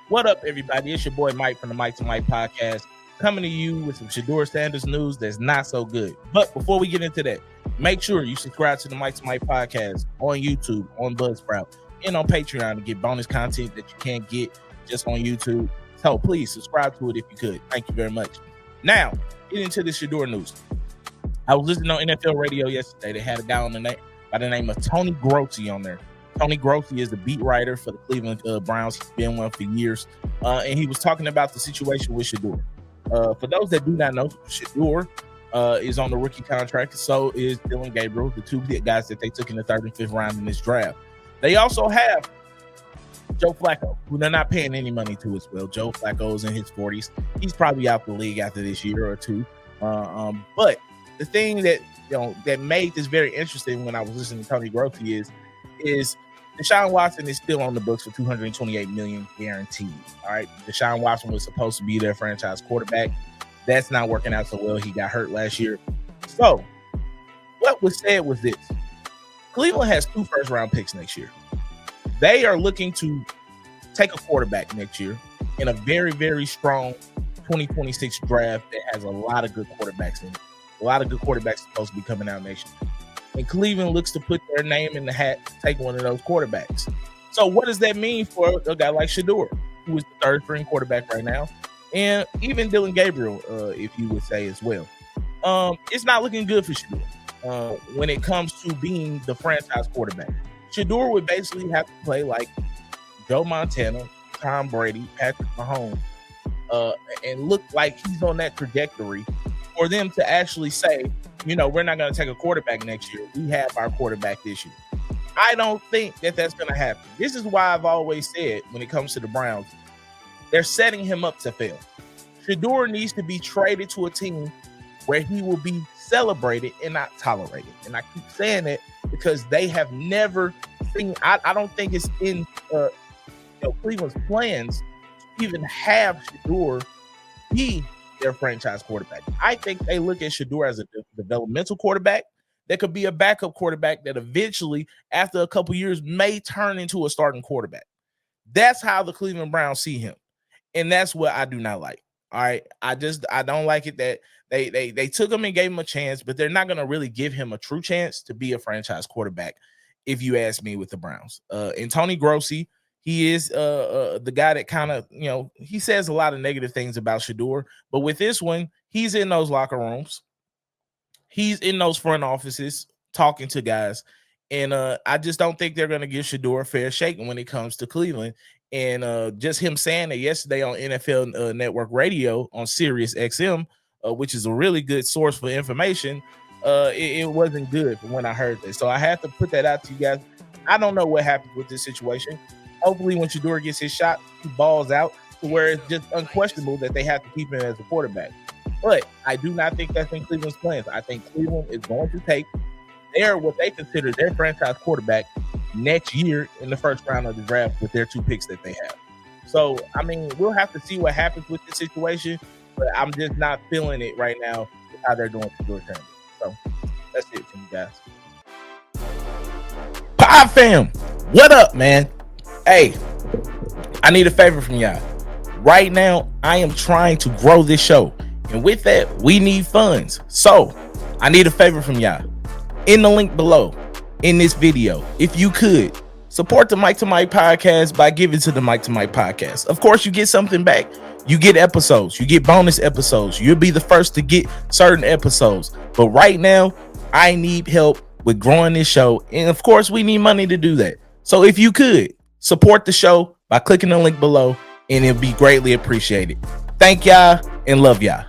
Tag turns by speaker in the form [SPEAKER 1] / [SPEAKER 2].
[SPEAKER 1] What up, everybody? It's your boy Mike from the Mike to Mike podcast, coming to you with some Shedeur Sanders news that's not so good. But before we get into that, make sure you subscribe to the Mike to Mike podcast on YouTube, on Buzzsprout, and on Patreon to get bonus content that you can't get just on YouTube. So please subscribe to it if you could. Thank you very much. Now, get into the Shedeur news. I was listening on NFL radio yesterday. They had a guy on by the name of Tony Grossi on there. Tony Grossi is the beat writer for the Cleveland Browns. He's been one for years. And he was talking about the situation with Shedeur. For those that do not know, Shedeur is on the rookie contract. So is Dillon Gabriel, the two guys that they took in the 3rd and 5th round in this draft. They also have Joe Flacco, who they're not paying any money to as well. Joe Flacco's in his 40s. He's probably out the league after this year or two. But the thing that that made this very interesting when I was listening to Tony Grossi is Deshaun Watson is still on the books for $228 million guaranteed. All right. Deshaun Watson was supposed to be their franchise quarterback. That's not working out so well. He got hurt last year. So what was said was this. Cleveland has 2 first-round picks next year. They are looking to take a quarterback next year in a very, very strong 2026 draft that has a lot of good quarterbacks in it. A lot of good quarterbacks supposed to be coming out next year. And Cleveland looks to put their name in the hat to take one of those quarterbacks. So what does that mean for a guy like Shedeur, who is the 3rd-string quarterback right now, and even Dillon Gabriel, if you would say as well? It's not looking good for Shedeur when it comes to being the franchise quarterback. Shedeur would basically have to play like Joe Montana, Tom Brady, Patrick Mahomes, and look like he's on that trajectory for them to actually say, we're not going to take a quarterback next year. We have our quarterback this year. I don't think that that's going to happen. This is why I've always said when it comes to the Browns, they're setting him up to fail. Shedeur needs to be traded to a team where he will be celebrated and not tolerated. And I keep saying that because they have never seen, I don't think it's in Cleveland's plans to even have Shedeur be their franchise quarterback. I think they look at Shedeur as a developmental quarterback that could be a backup quarterback that eventually, after a couple years, may turn into a starting quarterback. That's how the Cleveland Browns see him. And that's what I do not like. All right. I don't like it that they took him and gave him a chance, but they're not going to really give him a true chance to be a franchise quarterback, if you ask me, with the Browns. And Tony Grossi, he is the guy that kind of, he says a lot of negative things about Shedeur, but with this one, he's in those locker rooms. He's in those front offices talking to guys. And I just don't think they're going to give Shedeur a fair shake when it comes to Cleveland. And just him saying that yesterday on NFL Network Radio on Sirius XM, which is a really good source for information, it wasn't good from when I heard this. So I have to put that out to you guys. I don't know what happened with this situation. Hopefully when Shedeur gets his shot, he balls out to where it's just unquestionable that they have to keep him as a quarterback. But I do not think that's in Cleveland's plans. I think Cleveland is going to take what they consider their franchise quarterback next year in the 1st round of the draft with their 2 picks that they have. So, we'll have to see what happens with this situation, but I'm just not feeling it right now with how they're doing Shedeur Sanders. So, that's it from you guys. Pie fam, what up, man? Hey, I need a favor from y'all. Right now, I am trying to grow this show. And with that, we need funds. So, I need a favor from y'all. In the link below, in this video, if you could, support the Mike to Mike podcast by giving to the Mike to Mike podcast. Of course, you get something back. You get episodes. You get bonus episodes. You'll be the first to get certain episodes. But right now, I need help with growing this show. And of course, we need money to do that. So if you could, support the show by clicking the link below, and it'll be greatly appreciated. Thank y'all and love y'all.